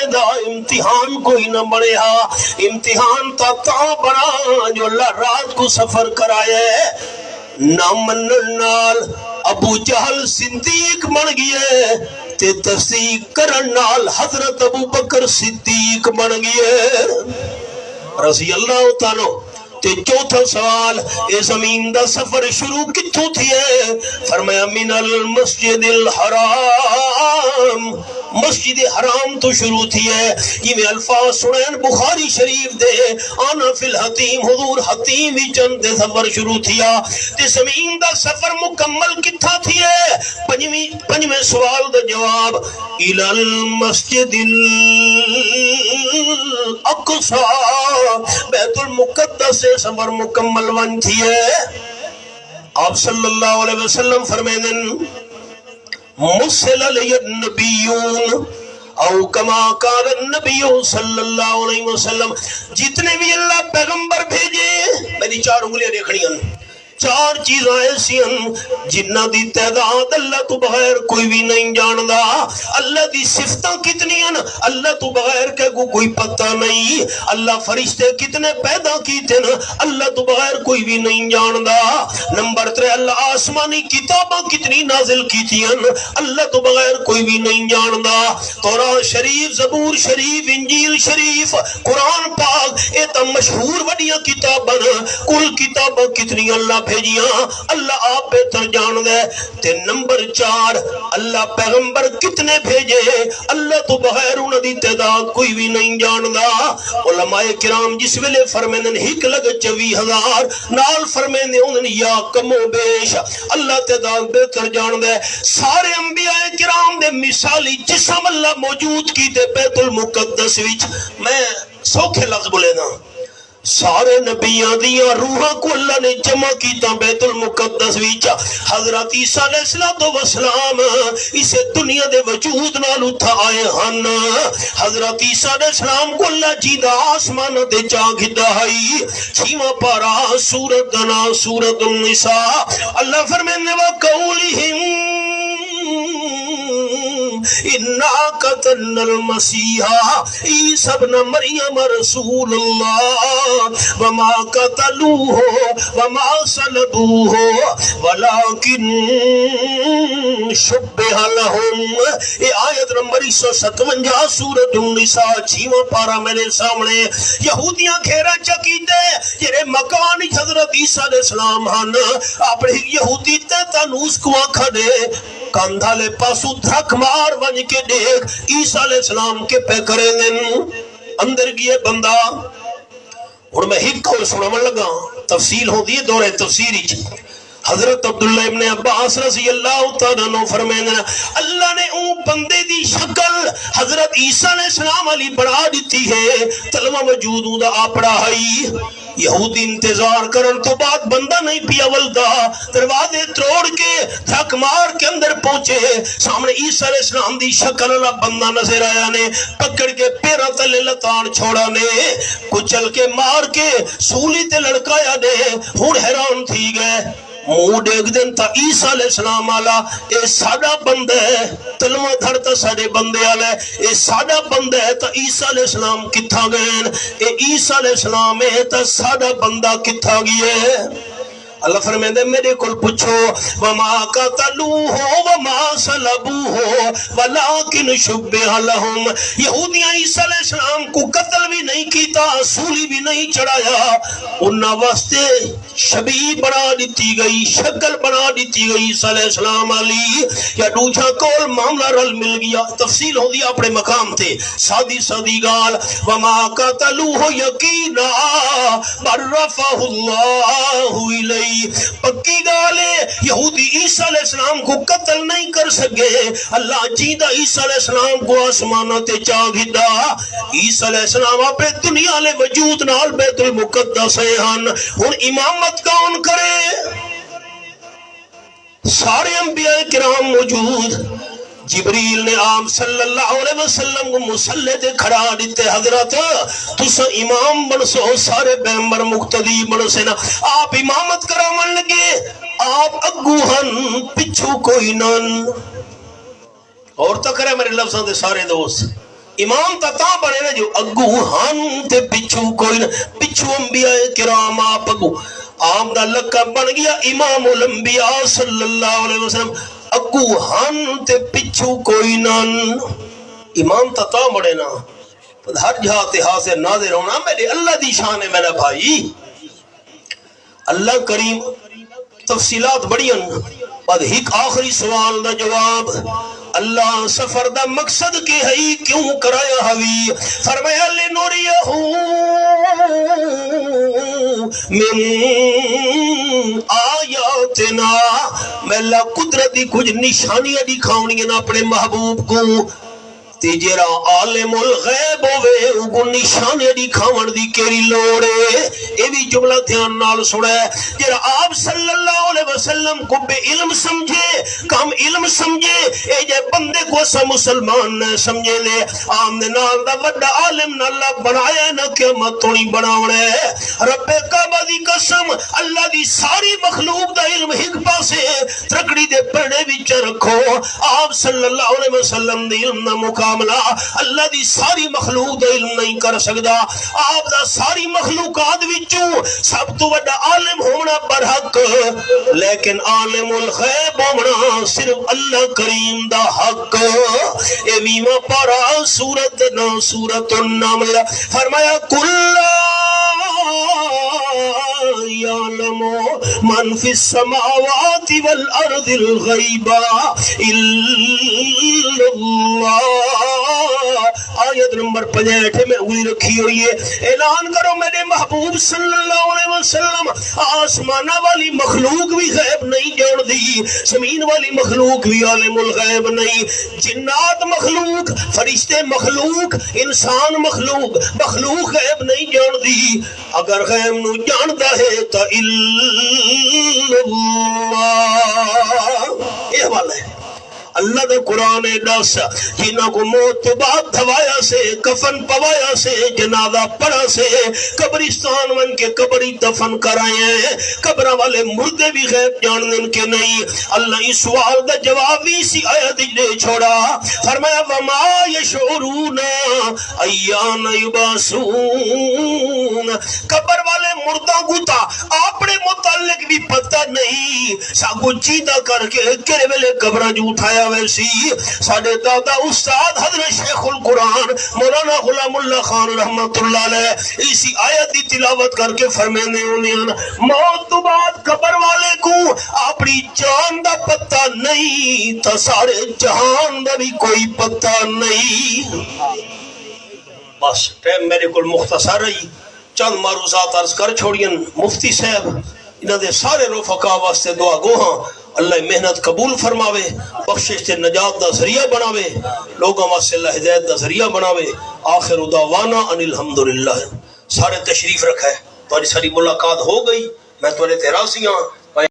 دا امتحان کوئی نہ بنے ہا امتحان تا بنا جو اللہ رات کو سفر کرایا ہے نہ منن نال ابو جہل صدیق بن گئے تے تصدیق کرن نال حضرت ابو بکر صدیق بن گئے رضی اللہ تعالی تے چوتھا سوال اے زمین دا سفر شروع کتھوں تھی ہے فرمایا من المسجد الحرام مسجد حرام تو شروع تھی ہے یہ میں الفاظ سنین بخاری شریف دے آنا فی الحتیم حضور حتیم ہی چند دے سفر شروع تھیا تے زمین دا سفر مکمل کتھا تھی ہے پنجویں سوال دا جواب الى المسجد الاقصی بیت المقدس سے سفر مکمل ون تھی ہے آپ صلی اللہ علیہ وسلم فرمیدن مرسل علی النبیون او کما قال النبی صلی اللہ علیہ وسلم جتنے بھی اللہ پیغمبر بھیجے میری چار انگلیاں دیکھنی ہیں چار چیزاں ایسی ہیں جنہ دی تعداد اللہ تو بغیر کوئی بھی نہیں جاندہ اللہ دی صفتاں کتنی ہیں اللہ تو بغیر کہ کوئی پتہ نہیں اللہ فرشتے کتنے پیدا کیتے ہیں اللہ تو بغیر کوئی بھی نہیں جاندہ نمبر 3 اللہ آسمانی کتاباں کتنی نازل کیتی ہیں اللہ تو بغیر کوئی بھی نہیں جاندہ تورات شریف زبور شریف انجیل شریف قرآن پاک اے تا مشہور وڈیاں کتاباں کل کتاباں کتنی اللہ بھیجیاں اللہ آپ بہتر جان دے تے نمبر 4 اللہ پیغمبر کتنے بھیجے اللہ تو بغیر انہوں دی تعداد کوئی بھی نہیں جاندا علماء کرام جس ویلے فرمیندن ہک لگ 24,000 نال فرمیندے انہوں یا کم و بیش اللہ تعداد بہتر جان دے سارے انبیاء کرام دے مثالی جسم اللہ موجود کی تے بیت المقدس وچ میں سوکھے لفظ بولے نا سارے نبیاں دیاں روحاں کو اللہ نے جمع کیتا بیت المقدس وچ حضرت عیسیٰ علیہ السلام اسے دنیا دے وجود نال اٹھا آئے ہن حضرت عیسیٰ علیہ السلام کو اللہ جیدہ آسمان دے چاہ گدائی چھیواں پارا سورت دنا سورت النساء اللہ فرمینے وَقَوْلِهِمْ اِنَّا قَتَلْنَا الْمَسِيحَ عیسیٰ ابن مریم رسول اللہ وما قتلوه وما صلبوه ولكن شبه لهم یہ آیت نمبر 157 سورۃ النساء 6واں پارہ میرے سامنے یہودیاں گھیرا چکیتے جڑے مکان حضرت عیسیٰ علیہ السلام ہن اپنے یہودی تے تانوس کو آکھا دے کاندھا لے پاسو دھک مار ونج کے دیکھ عیسیٰ علیہ السلام کے پہ کریں گے اندر گئے بندہ اور میں ہک کھول سنا من لگا تفصیل ہو دیئے دورے تفسیری حضرت عبداللہ ابن عباس رضی اللہ تعالیٰ عنہ فرمائیں اللہ نے اون بندے دی شکل حضرت عیسیٰ علیہ السلام علی بڑھا دیتی ہے تلوہ وجود دا آپڑا ہائی یہودی انتظار کرن تو بعد بندہ نہیں پیا ولدہ دروازے تروڑ کے تھک مار کے اندر پہنچے سامنے عیسیٰ علیہ السلام دی شکل اللہ بندہ نظر آیا نے پکڑ کے پیرا تلے لتان چھوڑا نے کچل کے مار کے سولی تے لڑکایا نے ہون حیران تھی گئے منہ دیکھ دن تا عیسیٰ علیہ السلام آلا اے ساڑا بندہ ہے تلوہ دھرتا ساڑے بندے آلے اے ساڑا بندہ ہے تا عیسیٰ علیہ السلام کتھا گئے اے عیسیٰ علیہ السلام ہے تا ساڑا بندہ کتھا گئے اللہ فرمائے دے میرے کل پچھو وما قتلوه وما صلبوه ولكن شبه لهم یہودیاں عیسیٰ علیہ السلام کو قتل بھی نہیں کیتا سولی بھی نہیں چڑھایا انہاں واسطے شبیہ بنا دیتی گئی شکل بنا دیتی گئی عیسیٰ علیہ السلام علی یا دوجھا کول معاملہ رل مل گیا تفصیل ہو دیا اپنے مقام تھے سادی سادی گال وما قتلوه یقینا بل رفعه اللہ الیہ پکی گالے یہودی عیسیٰ علیہ السلام کو قتل نہیں کر سکے اللہ جیدہ عیسیٰ علیہ السلام کو آسماناتے چاہیدہ عیسیٰ علیہ السلام اپنے دنیا لے وجود نال بیت المقدس ہن ان امامت کون کرے سارے انبیاء کرام موجود جبریل نے عام صلی اللہ علیہ وسلم کو مسلح دے کھڑا دیتے حضرت تسا امام بن سو سارے پیغمبر مقتدی بن سے نا آپ امامت کراون لگے آپ اگو ہن پچھو کوئی نن اور تک رہے میرے لفظاں دے سارے دوست امام تا بنے نا جو اگو ہن تے پچھو کوئی نہ، پچھو انبیاء کرام آپ اگو، آپ دا لقب بن گیا امام الانبیاء صلی اللہ علیہ وسلم، اگو ہن تے پچھو کوئی نہ، امام تا بڑے نا ہر جہاں حاضر ناظر ہونا میرے اللہ دی شان ہے میرا بھائی۔ اللہ کریم تفصیلات بڑی ہیں، بعد ایک آخری سوال دا جواب، اللہ سفر دا مقصد کے ہے کیوں کرایا ہوئی؟ فرمایا لنوریہ من آیاتنا، میں اللہ قدرت دی کچھ نشانیاں دکھاؤنی ہیں اپنے محبوب کو، تے جرا عالم الغیب ہوئے وہ نشانے دکھاون دی کیڑی لوڑ ہے؟ اے بھی جملہ دھیان نال سنا ہے، جرا آپ صلی اللہ علیہ وسلم کو بے علم سمجھے، کم علم سمجھے، اے جے بندے کو سا مسلمان نہ سمجھے لے، آمنے نال دا وڈا عالم نہ اللہ بنایا نہ قیامت تو نہیں بناونا ہے۔ رب کعبہ دی قسم، اللہ دی ساری مخلوق دا علم ایک پاسے ترکڑی دے پڑھنے وچ رکھو، آپ صلی اللہ علیہ وسلم دی علم نہ مقابلہ اللہ دی ساری مخلوق دا علم نہیں کر سکدا، آپ دا ساری مخلوقات وچوں سب تو بڑا عالم ہونا برحق، لیکن عالم الغیب ہونا صرف اللہ کریم دا حق۔ اے ویمہ پارا سورت نا سورت النمل، فرمایا کل یعلم من فی السماوات والارض الغیب الا اللہ، آیت نمبر 65 میں ہوئی رکھی ہوئی ہے۔ اعلان کرو میرے محبوب صلی اللہ علیہ وسلم، آسمانہ والی مخلوق بھی غیب نہیں جان دی، زمین والی مخلوق بھی عالم الغیب نہیں، جنات مخلوق، فرشتے مخلوق، انسان مخلوق غیب نہیں جان دی، اگر غیب نو جاندا ہے تا الا اللہ۔ یہ حوالہ ہے اللہ دا قرآن دس، جنہاں کو موت تو بعد دھوایا سے، کفن پوایا سے، جنازہ پڑھا سے، قبرستان ون کے قبری دفن کرائے ہیں، قبرہ والے مردے بھی غیب جانن کے نہیں۔ اللہ اس سوال دا جواب بھی اسی آیت دے چھوڑا، فرمایا وما یشعرون ایان یبعثون، قبر والے مردوں کو تا اپنے متعلق بھی پتہ نہیں، ساگو چیدہ کر کے کرے ویلے قبرہ جو اٹھایا ویسی۔ ساڑھے دادا استاد حضرت شیخ القرآن مولانا غلام اللہ خان رحمت اللہ علیہ اسی آیت دی تلاوت کر کے فرمینے انہیں موت تو بعد قبر والے کو اپنی جان دا پتہ نہیں، تا سارے جہان دا بھی کوئی پتہ نہیں۔ بس ٹائم میرے کل مختصر رہی، چند معروضات عرض کر چھوڑین۔ مفتی صاحب انہاں دے سارے رفقا واسطے دعا گوہاں، اللہ محنت قبول فرماوے، بخشش تے نجات دا ذریعہ بناوے، لوگوں واسطے اللہ ہدایت دا ذریعہ بناوے۔ آخر دعوانا ان الحمدللہ۔ سارے تشریف رکھا ہے، تمہاری ساری ملاقات ہو گئی، میں تمہارے راضی ہاں۔